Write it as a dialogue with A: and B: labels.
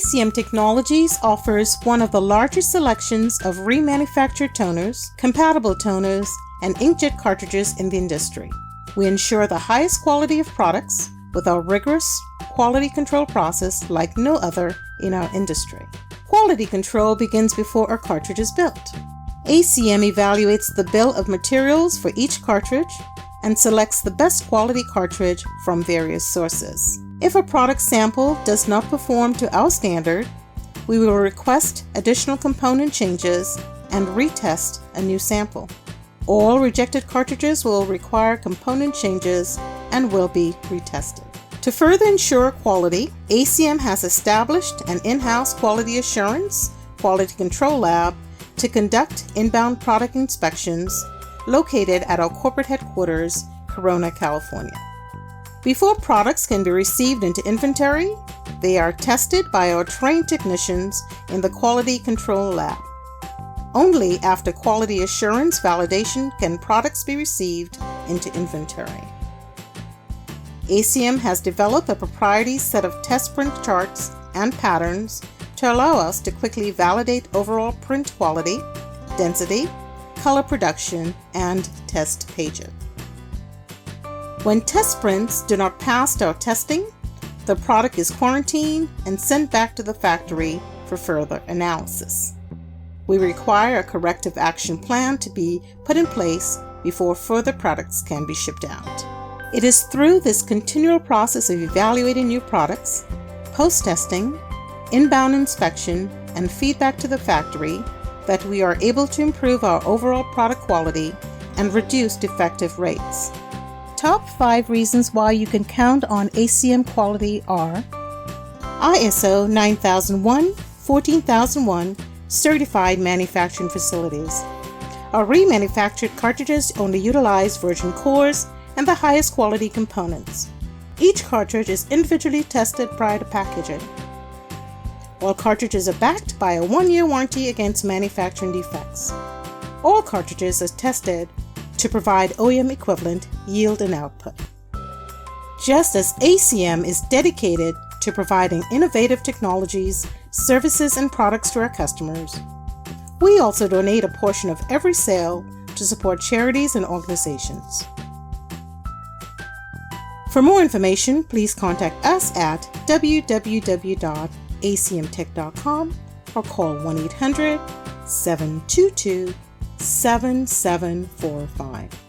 A: ACM Technologies offers one of the largest selections of remanufactured toners, compatible toners, and inkjet cartridges in the industry. We ensure the highest quality of products with our rigorous quality control process like no other in our industry. Quality control begins before a cartridge is built. ACM evaluates the bill of materials for each cartridge and selects the best quality cartridge from various sources. If a product sample does not perform to our standard, we will request additional component changes and retest a new sample. All rejected cartridges will require component changes and will be retested. To further ensure quality, ACM has established an in-house quality assurance, quality control lab to conduct inbound product inspections located at our corporate headquarters, Corona, California. Before products can be received into inventory, they are tested by our trained technicians in the quality control lab. Only after quality assurance validation can products be received into inventory. ACM has developed a proprietary set of test print charts and patterns to allow us to quickly validate overall print quality, density, color production, and test pages. When test prints do not pass our testing, the product is quarantined and sent back to the factory for further analysis. We require a corrective action plan to be put in place before further products can be shipped out. It is through this continual process of evaluating new products, post-testing, inbound inspection, and feedback to the factory that we are able to improve our overall product quality and reduce defective rates. Top 5 reasons why you can count on ACM quality are ISO 9001, 14001 certified manufacturing facilities. Our remanufactured cartridges only utilize virgin cores and the highest quality components. Each cartridge is individually tested prior to packaging. All cartridges are backed by a 1-year warranty against manufacturing defects. All cartridges are tested to provide OEM equivalent yield and output. Just as ACM is dedicated to providing innovative technologies, services, and products to our customers, we also donate a portion of every sale to support charities and organizations. For more information, please contact us at www.acmtech.com or call 1-800-722-7745.